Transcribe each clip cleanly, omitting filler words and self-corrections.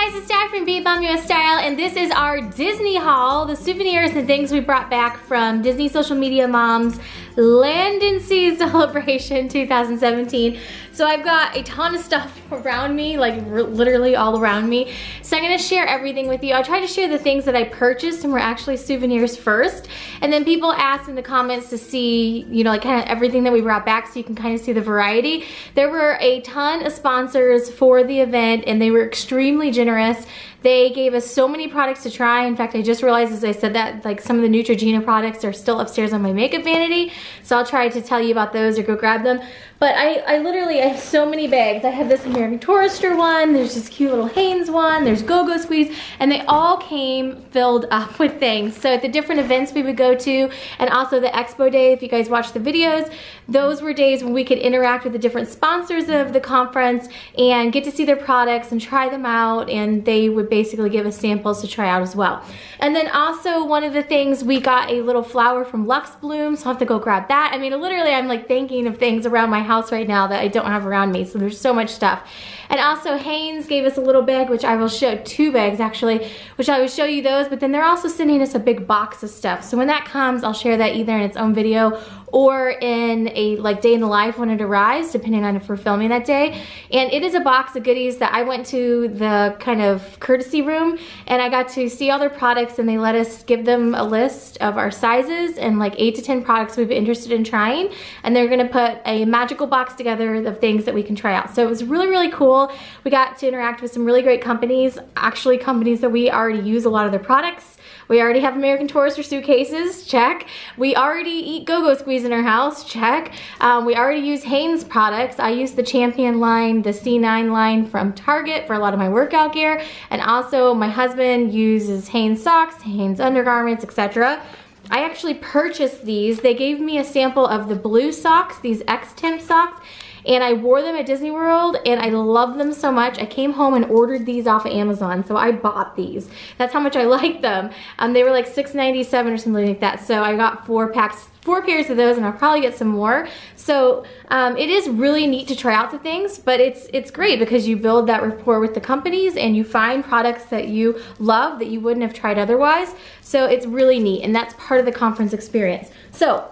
guys, it's Dad from BeingMommywithStyle, and this is our Disney haul, the souvenirs and things we brought back from Disney Social Media Mom's Land and Sea Celebration 2017. So I've got a ton of stuff around me, like literally all around me. So I'm gonna share everything with you. I try to share the things that I purchased and were actually souvenirs first. And then people asked in the comments to see, you know, like kind of everything that we brought back so you can kind of see the variety. There were a ton of sponsors for the event and they were extremely generous. They gave us so many products to try. In fact, I just realized as I said that, like some of the Neutrogena products are still upstairs on my makeup vanity. So I'll try to tell you about those or go grab them. But I literally have so many bags. I have this American Tourister one, there's this cute little Hanes one, there's Go-Go Squeeze, and they all came filled up with things. So at the different events we would go to, and also the Expo Day, if you guys watch the videos, those were days when we could interact with the different sponsors of the conference and get to see their products and try them out, and they would basically give us samples to try out as well. And then also one of the things, we got a little flower from Lux Bloom, so I'll have to go grab that. I mean, literally I'm like thinking of things around my house right now that I don't have around me, so there's so much stuff. And also Hanes gave us a little bag, which I will show, 2 bags actually, which I will show you those, but then they're also sending us a big box of stuff. So when that comes, I'll share that either in its own video or in a like day in the life when it arrives, depending on if we're filming that day. And it is a box of goodies that I went to the kind of courtesy room and I got to see all their products, and they let us give them a list of our sizes and like 8 to 10 products we'd be interested in trying, and they're gonna put a magical box together of things that we can try out. So it was really, really cool. We got to interact with some really great companies, actually companies that we already use a lot of their products. We already have American Tourister suitcases, check. We already eat Go-Go Squeeze in our house, check. We already use Hanes products. I use the Champion line, the C9 line from Target for a lot of my workout gear. And also my husband uses Hanes socks, Hanes undergarments, etc. I actually purchased these. They gave me a sample of the blue socks, these X-Temp socks, and I wore them at Disney World and I love them so much. I came home and ordered these off of Amazon, so I bought these. That's how much I like them. They were like $6.97 or something like that. So I got 4 pairs of those, and I'll probably get some more. So it is really neat to try out the things, but it's great because you build that rapport with the companies and you find products that you love that you wouldn't have tried otherwise. So it's really neat, and that's part of the conference experience. So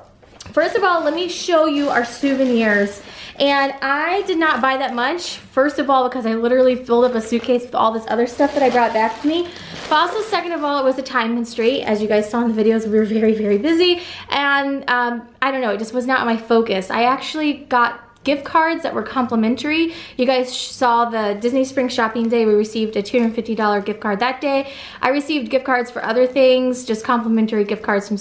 first of all, let me show you our souvenirs. And I did not buy that much, first of all, because I literally filled up a suitcase with all this other stuff that I brought back with me. But also, second of all, it was a time constraint. As you guys saw in the videos, we were very, very busy. And I don't know, it just was not my focus. I actually got gift cards that were complimentary. You guys saw the Disney Spring Shopping Day. We received a $250 gift card that day. I received gift cards for other things, just complimentary gift cards from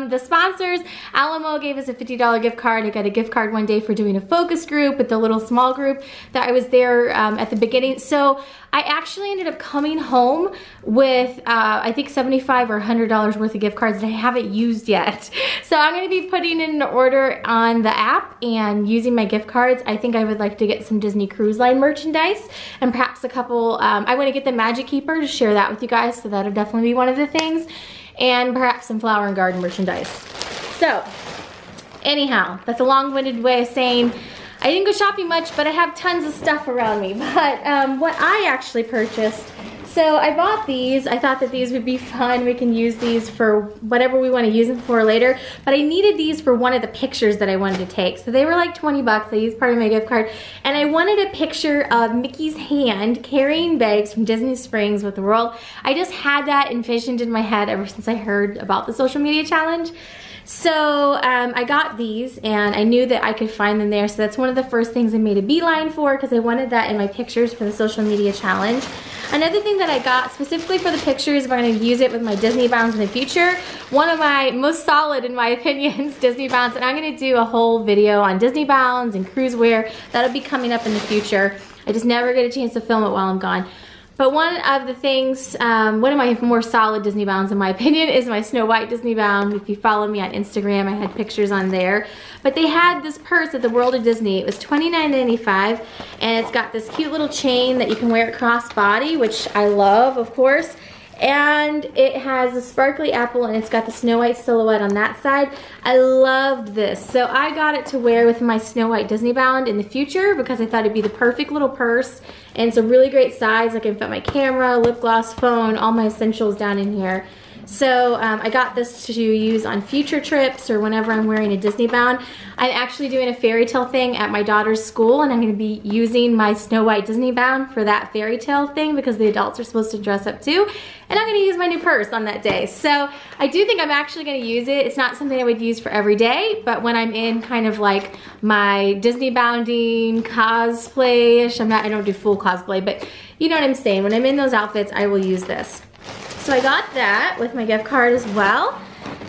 the sponsors. Alamo gave us a $50 gift card. I got a gift card one day for doing a focus group with the little small group that I was there at the beginning. So I actually ended up coming home with I think $75 or $100 worth of gift cards that I haven't used yet. So I'm gonna be putting in an order on the app and using my gift cards. I think I would like to get some Disney Cruise Line merchandise and perhaps a couple, I wanna get the Magic Keeper to share that with you guys, so that'll definitely be one of the things. And perhaps some flower and garden merchandise. So, anyhow, that's a long-winded way of saying I didn't go shopping much, but I have tons of stuff around me. But what I actually purchased, so I bought these. I thought that these would be fun. We can use these for whatever we want to use them for later. But I needed these for one of the pictures that I wanted to take. So they were like 20 bucks. I used part of my gift card. And I wanted a picture of Mickey's hand carrying bags from Disney Springs with the world. I just had that envisioned in my head ever since I heard about the social media challenge. So I got these and I knew that I could find them there. So that's one of the first things I made a beeline for, because I wanted that in my pictures for the social media challenge. Another thing that I got specifically for the pictures, we're going to use it with my Disney Bounds in the future. One of my most solid, in my opinion, is Disney Bounds, and I'm going to do a whole video on Disney Bounds and cruise wear. That'll be coming up in the future. I just never get a chance to film it while I'm gone. But one of the things, one of my more solid Disney Bounds in my opinion is my Snow White Disney Bound. If you follow me on Instagram, I had pictures on there. But they had this purse at the World of Disney. It was $29.95, and it's got this cute little chain that you can wear across body, which I love, of course. and it has a sparkly apple and it's got the Snow White silhouette on that side. I loved this. So I got it to wear with my Snow White Disney Bound in the future because I thought it'd be the perfect little purse, and it's a really great size. I can fit my camera, lip gloss, phone, all my essentials down in here. So I got this to use on future trips or whenever I'm wearing a Disney Bound. I'm actually doing a fairy tale thing at my daughter's school, and I'm going to be using my Snow White Disney Bound for that fairy tale thing because the adults are supposed to dress up too. And I'm going to use my new purse on that day. So I do think I'm actually going to use it. It's not something I would use for every day, but when I'm in kind of like my Disney bounding cosplay-ish, I don't do full cosplay, but you know what I'm saying. When I'm in those outfits, I will use this. So I got that with my gift card as well.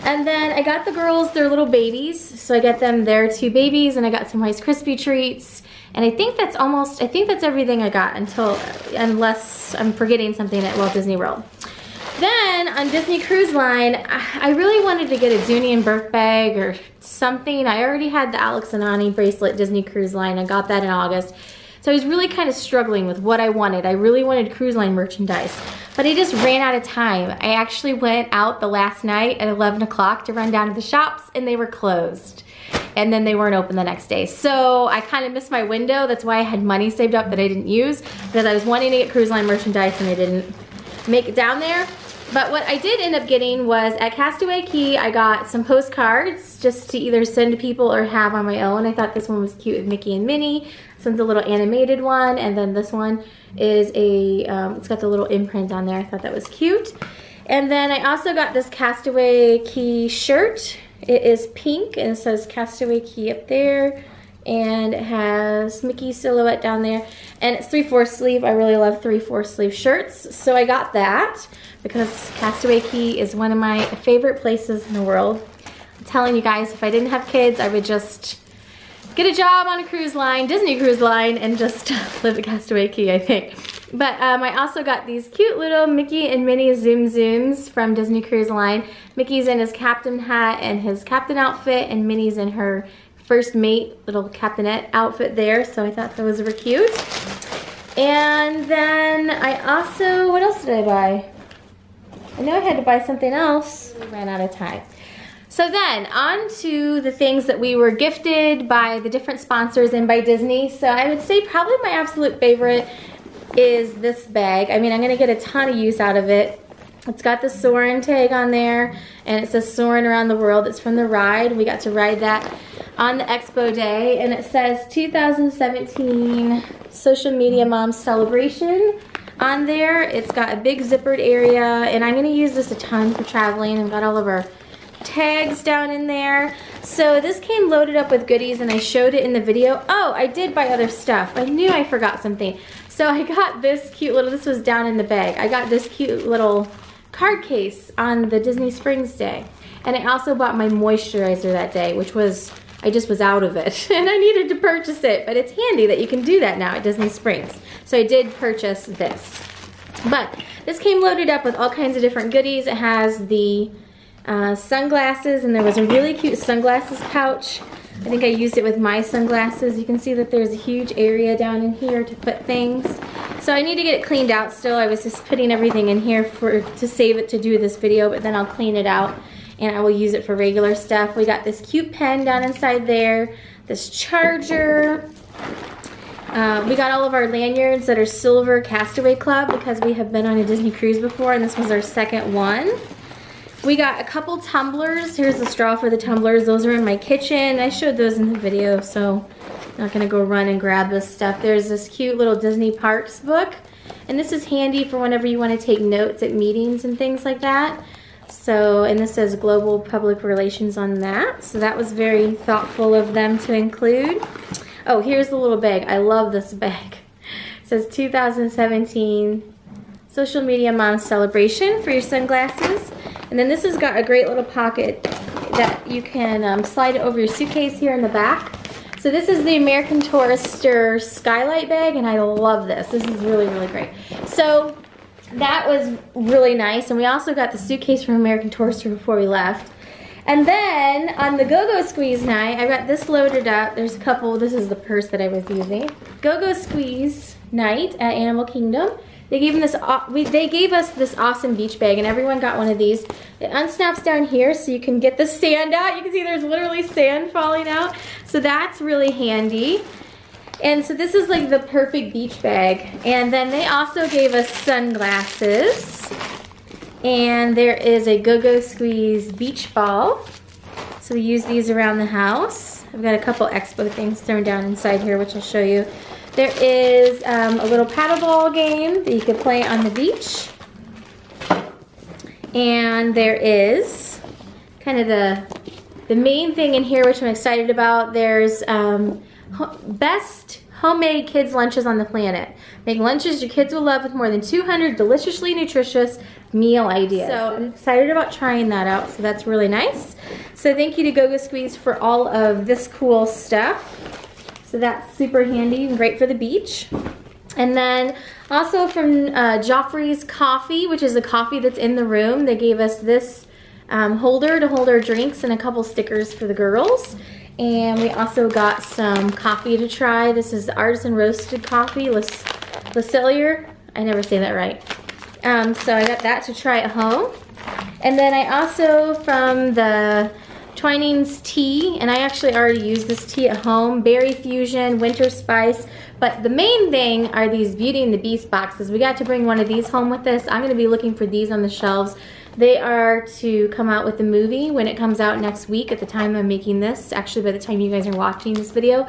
And then I got the girls their little babies. So I got them their 2 babies, and I got some Rice Krispie treats. And I think that's everything I got unless I'm forgetting something at Walt Disney World. Then on Disney Cruise Line, I really wanted to get a Dooney and Burke bag or something. I already had the Alex and Ani bracelet Disney Cruise Line. I got that in August. So I was really kind of struggling with what I wanted. I really wanted cruise line merchandise, but I just ran out of time. I actually went out the last night at 11 o'clock to run down to the shops, and they were closed. And then they weren't open the next day. So I kind of missed my window. That's why I had money saved up that I didn't use, because I was wanting to get cruise line merchandise and I didn't make it down there. But what I did end up getting was at Castaway Cay, I got some postcards just to either send to people or have on my own. I thought this one was cute with Mickey and Minnie. This one's a little animated one, and then this one is it's got the little imprint on there. I thought that was cute. And then I also got this Castaway Cay shirt. It is pink and it says Castaway Cay up there, and it has Mickey silhouette down there, and it's 3/4 sleeve. I really love 3/4 sleeve shirts, so I got that because Castaway Cay is one of my favorite places in the world. I'm telling you guys, if I didn't have kids, I would just get a job on a cruise line, Disney Cruise Line, and just live at Castaway Cay, I think. But I also got these cute little Mickey and Minnie Zoom Zooms from Disney Cruise Line. Mickey's in his captain hat and his captain outfit, and Minnie's in her first mate little captainette outfit there, so I thought those were cute. And then I also, what else did I buy? I know I had to buy something else. We ran out of time. So then, on to the things that we were gifted by the different sponsors and by Disney. So I would say probably my absolute favorite is this bag. I mean, I'm gonna get a ton of use out of it. It's got the Soarin' tag on there, and it says Soarin' Around the World. It's from the ride. We got to ride that on the expo day, and it says 2017 Social Media Mom Celebration on there. It's got a big zippered area, and I'm gonna use this a ton for traveling. I've got all of our tags down in there. So this came loaded up with goodies, and I showed it in the video. Oh, I did buy other stuff. I knew I forgot something. So I got this cute little, this was down in the bag. I got this cute little card case on the Disney Springs day. And I also bought my moisturizer that day, which was, I just was out of it and I needed to purchase it, but it's handy that you can do that now at Disney Springs. So I did purchase this. But this came loaded up with all kinds of different goodies. It has the sunglasses, and there was a really cute sunglasses pouch. I think I used it with my sunglasses. You can see that there's a huge area down in here to put things. So I need to get it cleaned out still. I was just putting everything in here to save it to do this video, but then I'll clean it out and I will use it for regular stuff. We got this cute pen down inside there, this charger. We got all of our lanyards that are Silver Castaway Club because we have been on a Disney cruise before, and this was our second one. We got a couple tumblers. Here's the straw for the tumblers. Those are in my kitchen. I showed those in the video, so I'm not gonna go run and grab this stuff. There's this cute little Disney Parks book, and this is handy for whenever you wanna take notes at meetings and things like that. So, and this says Global Public Relations on that. So that was very thoughtful of them to include. Oh, here's the little bag. I love this bag. It says 2017 Social Media Mom Celebration for your sunglasses. And then this has got a great little pocket that you can slide it over your suitcase here in the back. So this is the American Tourister Skylight bag, and I love this. This is really, really great. So that was really nice. And we also got the suitcase from American Tourister before we left. And then on the Go-Go Squeeze night, I got this loaded up. There's a couple, this is the purse that I was using. Go-Go Squeeze night at Animal Kingdom. They gave us this awesome beach bag, and everyone got one of these. It unsnaps down here so you can get the sand out. You can see there's literally sand falling out. So that's really handy. And so this is like the perfect beach bag. And then they also gave us sunglasses. And there is a Go-Go Squeeze beach ball. So we use these around the house. I've got a couple expo things thrown down inside here, which I'll show you. There is a little paddleball game that you can play on the beach. And there is kind of the main thing in here, which I'm excited about. There's best homemade kids lunches on the planet. Make lunches your kids will love with more than 200 deliciously nutritious meal ideas. So I'm excited about trying that out, so that's really nice. So thank you to Go-Go Squeeze for all of this cool stuff. So that's super handy and great for the beach. And then also from Joffrey's Coffee, which is the coffee that's in the room, they gave us this holder to hold our drinks and a couple stickers for the girls. And we also got some coffee to try. This is artisan roasted coffee, Le Cellier. I never say that right. So I got that to try at home. And then I also, from the Twinings tea, and I actually already used this tea at home, Berry Fusion, Winter Spice, but the main thing are these Beauty and the Beast boxes. We got to bring one of these home with us. I'm going to be looking for these on the shelves. They are to come out with the movie when it comes out next week at the time I'm making this. Actually, by the time you guys are watching this video,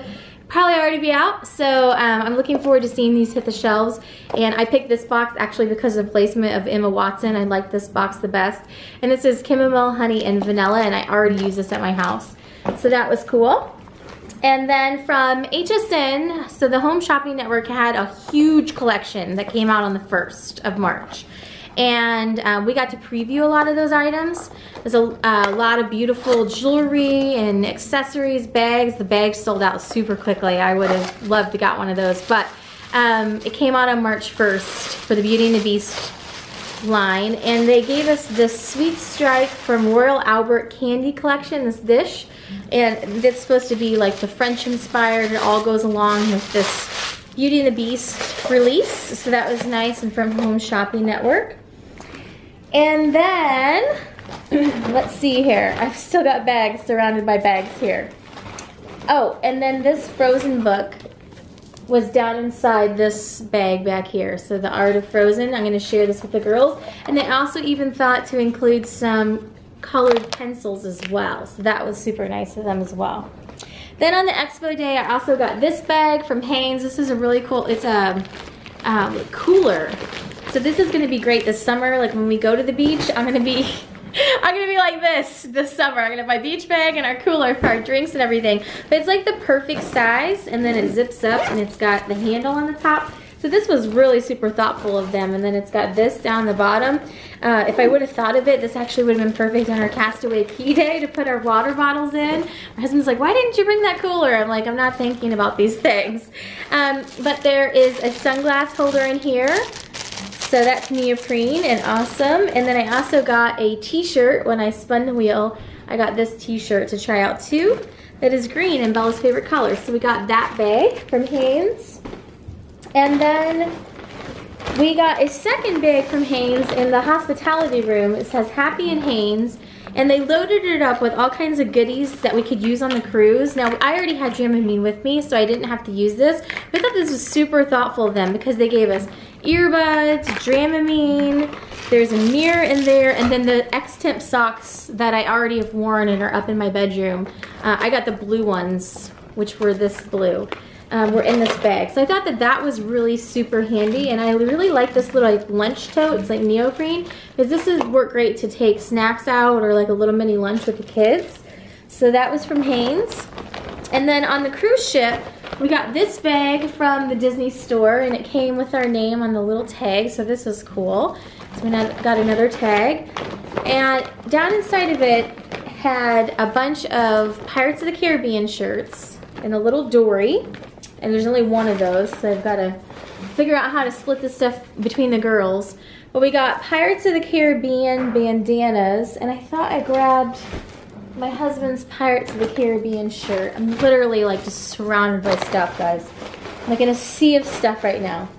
probably already be out. So I'm looking forward to seeing these hit the shelves. And I picked this box actually because of placement of Emma Watson. I like this box the best. And this is chamomile, honey, and vanilla, and I already use this at my house. So that was cool. And then from HSN, so the Home Shopping Network had a huge collection that came out on the 1st of March. And we got to preview a lot of those items. There's a lot of beautiful jewelry and accessories, bags. The bags sold out super quickly. I would have loved to got one of those, but it came out on March 1st for the Beauty and the Beast line, and they gave us this Sweet Strike from Royal Albert Candy Collection, this dish, and it's supposed to be like the French inspired. It all goes along with this Beauty and the Beast release, so that was nice, and from Home Shopping Network. And then, let's see here. I've still got bags surrounded by bags here. Oh, and then this Frozen book was down inside this bag back here. So The Art of Frozen, I'm going to share this with the girls. And they also even thought to include some colored pencils as well. So that was super nice of them as well. Then on the expo day, I also got this bag from Hanes. This is a really cool, it's a cooler. So this is gonna be great this summer. Like when we go to the beach, I'm gonna be like this summer. I'm gonna have my beach bag and our cooler for our drinks and everything. But it's like the perfect size, and then it zips up and it's got the handle on the top. So this was really super thoughtful of them. And then it's got this down the bottom. If I would have thought of it, this actually would have been perfect on our Castaway Key Day to put our water bottles in. My husband's like, why didn't you bring that cooler? I'm like, I'm not thinking about these things. But there is a sunglass holder in here. So that's neoprene and awesome. And then I also got a t-shirt. When I spun the wheel, I got this t-shirt to try out too. That is green and Bella's favorite color. So we got that bag from Hanes. And then we got a second bag from Hanes in the hospitality room. It says Happy and Hanes. And they loaded it up with all kinds of goodies that we could use on the cruise. Now, I already had Dramamine with me, so I didn't have to use this. But I thought this was super thoughtful of them because they gave us earbuds, Dramamine, there's a mirror in there, and then the X-Temp socks that I already have worn and are up in my bedroom. I got the blue ones, which were this blue. Were in this bag. So I thought that that was really super handy, and I really like this little like lunch tote. It's like neoprene, because this would work great to take snacks out or like a little mini lunch with the kids. So that was from Hanes. And then on the cruise ship, we got this bag from the Disney store, and it came with our name on the little tag, so this is cool. So we got another tag. And down inside of it had a bunch of Pirates of the Caribbean shirts and a little dory. And there's only one of those, so I've got to figure out how to split this stuff between the girls. But we got Pirates of the Caribbean bandanas, and I thought I grabbed my husband's Pirates of the Caribbean shirt. I'm literally like just surrounded by stuff, guys. I'm like in a sea of stuff right now.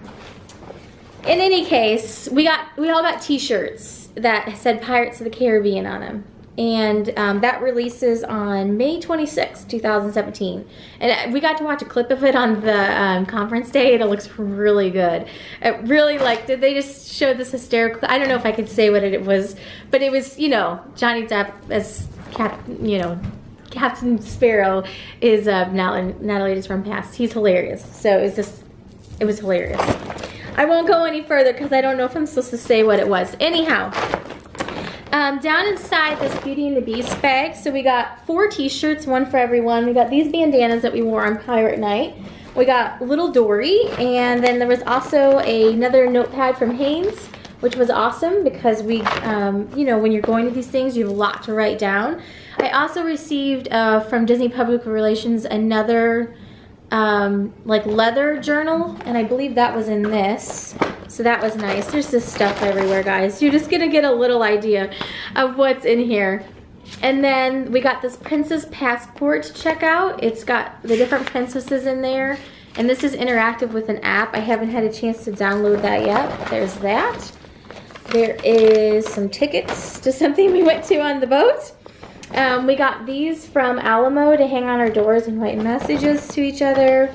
in any case, we all got t-shirts that said Pirates of the Caribbean on them. And that releases on May 26, 2017. And we got to watch a clip of it on the conference day, and it looks really good. It really, like, did they just show this hysterical, I don't know if I could say what it was, but it was, you know, Johnny Depp as Captain Sparrow is Natalie Destrom-Past. He's hilarious. So it was hilarious. I won't go any further because I don't know if I'm supposed to say what it was. Anyhow. Down inside this Beauty and the Beast bag, so we got 4 t-shirts, one for everyone. We got these bandanas that we wore on Pirate Night. We got Little Dory, and then there was also another notepad from Hanes, which was awesome because we, you know, when you're going to these things, you have a lot to write down. I also received from Disney Public Relations another like leather journal, and I believe that was in this. So that was nice. There's this stuff everywhere, guys. You're just gonna get a little idea of what's in here. And then we got this princess passport to check out. It's got the different princesses in there. And this is interactive with an app. I haven't had a chance to download that yet. There's that. There is some tickets to something we went to on the boat. We got these from Alamo to hang on our doors and write messages to each other.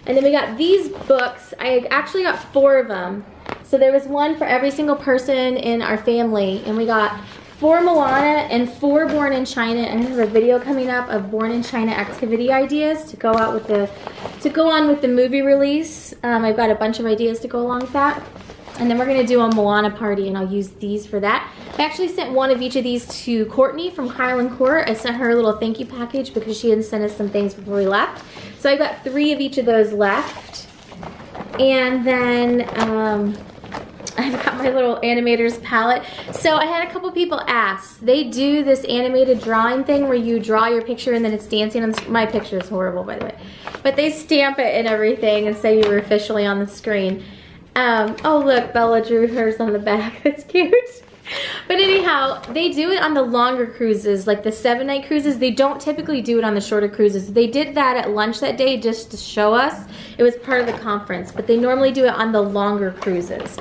And then we got these books. I actually got 4 of them. So there was one for every single person in our family. And we got 4 Moana and 4 Born in China. And I have a video coming up of Born in China activity ideas to go out with go on with the movie release. I've got a bunch of ideas to go along with that. And then we're gonna do a Moana party, and I'll use these for that. I actually sent one of each of these to Courtney from Kyle and Court. I sent her a little thank you package because she had sent us some things before we left. So I've got 3 of each of those left. And then I've got my little animator's palette. So I had a couple people ask. They do this animated drawing thing where you draw your picture and then it's dancing on the screen. My picture is horrible, by the way. But they stamp it and everything and say you were officially on the screen. Oh look, Bella drew hers on the back. That's cute. But anyhow, they do it on the longer cruises, like the 7-night cruises. They don't typically do it on the shorter cruises. They did that at lunch that day just to show us. It was part of the conference, but they normally do it on the longer cruises.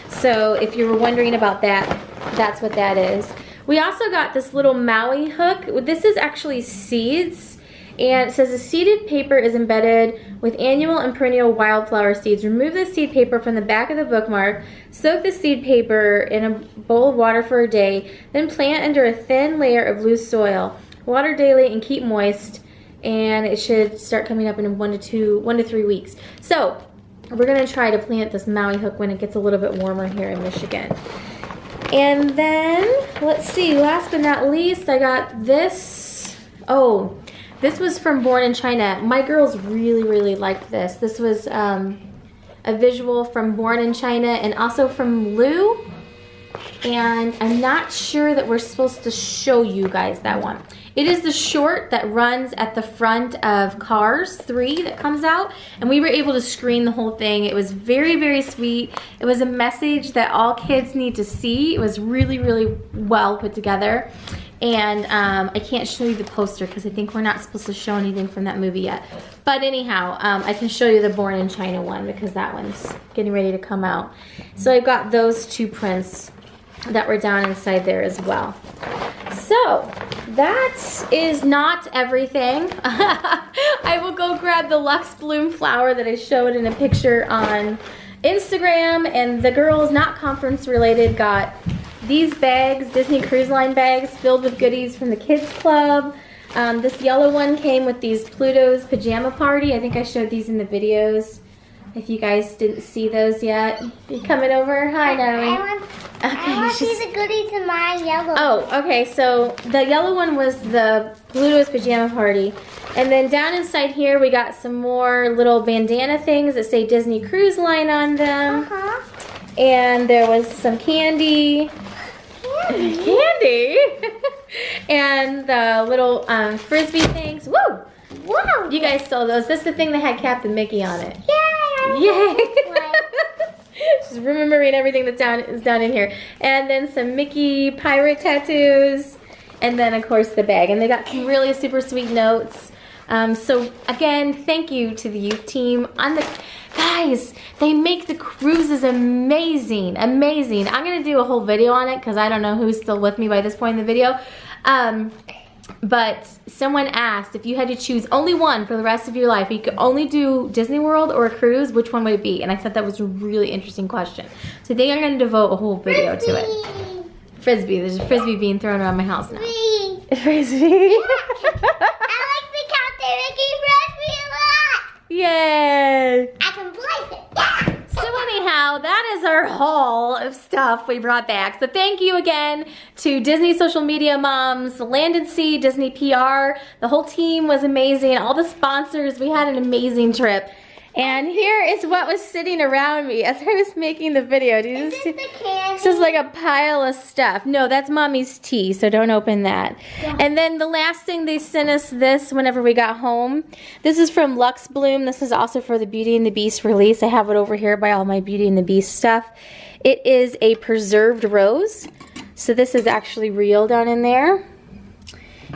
So if you were wondering about that, that's what that is. We also got this little Maui hook. This is actually seeds. And it says the seeded paper is embedded with annual and perennial wildflower seeds. Remove the seed paper from the back of the bookmark. Soak the seed paper in a bowl of water for a day. Then plant under a thin layer of loose soil. Water daily and keep moist. And it should start coming up in 1 to 3 weeks. So we're gonna try to plant this Maui hook when it gets a little bit warmer here in Michigan. And then, let's see, last but not least, I got this. Oh. This was from Born in China. My girls really, really liked this. This was a visual from Born in China and also from Lou. And I'm not sure that we're supposed to show you guys that one. It is the short that runs at the front of Cars 3 that comes out. And we were able to screen the whole thing. It was very, very sweet. It was a message that all kids need to see. It was really, really well put together. And I can't show you the poster because I think we're not supposed to show anything from that movie yet. But anyhow, I can show you the Born in China one because that one's getting ready to come out. So I've got those 2 prints that were down inside there as well. So that is not everything. I will go grab the Lux Bloom flower that I showed in a picture on Instagram. And the girls, not conference related, got these bags, Disney Cruise Line bags filled with goodies from the kids club. This yellow one came with these Pluto's Pajama Party. I think I showed these in the videos. If you guys didn't see those yet. You coming over? Hi, Natalie. I want to see the goodies in my yellow. Oh, okay. So the yellow one was the Pluto's Pajama Party. And then down inside here we got some more little bandana things that say Disney Cruise Line on them. And there was some candy. Candy? And the little frisbee things. Woo! Whoa! You guys saw those. This is the thing that had Captain Mickey on it. Yay! Yay! Just remembering everything that's down in here. And then some Mickey pirate tattoos. And then of course the bag. And they got some really super sweet notes. So again, thank you to the youth team. Guys, guys, they make the cruises amazing, amazing. I'm gonna do a whole video on it because I don't know who's still with me by this point in the video. But someone asked if you had to choose only one for the rest of your life, you could only do Disney World or a cruise, which one would it be? And I thought that was a really interesting question. So I think I'm gonna devote a whole video to it. Frisbee, there's a Frisbee being thrown around my house now. Frisbee. I like the Captain Mickey Frisbee a lot. Yay. I can place it. Yeah. So anyhow, that is our haul of stuff we brought back. So thank you again to Disney Social Media Moms, Land and Sea, Disney PR. The whole team was amazing. All the sponsors, we had an amazing trip. And here is what was sitting around me as I was making the video. Do you see? This is like a pile of stuff. No, that's Mommy's tea, so don't open that. Yeah. And then the last thing, they sent us this whenever we got home. This is from Lux Bloom. This is also for the Beauty and the Beast release. I have it over here by all my Beauty and the Beast stuff. It is a preserved rose. So this is actually real down in there.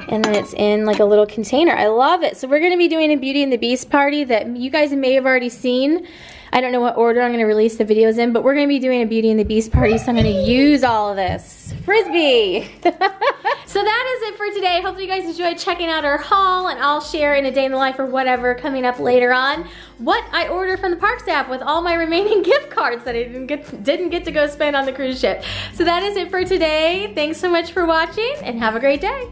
And then it's in like a little container. I love it. So we're going to be doing a Beauty and the Beast party that you guys may have already seen. I don't know what order I'm going to release the videos in, but we're going to be doing a Beauty and the Beast party, so I'm going to use all of this. Frisbee! So that is it for today. Hopefully you guys enjoyed checking out our haul, and I'll share in a day in the life or whatever coming up later on what I ordered from the Parks app with all my remaining gift cards that I didn't get to go spend on the cruise ship. So that is it for today. Thanks so much for watching, and have a great day.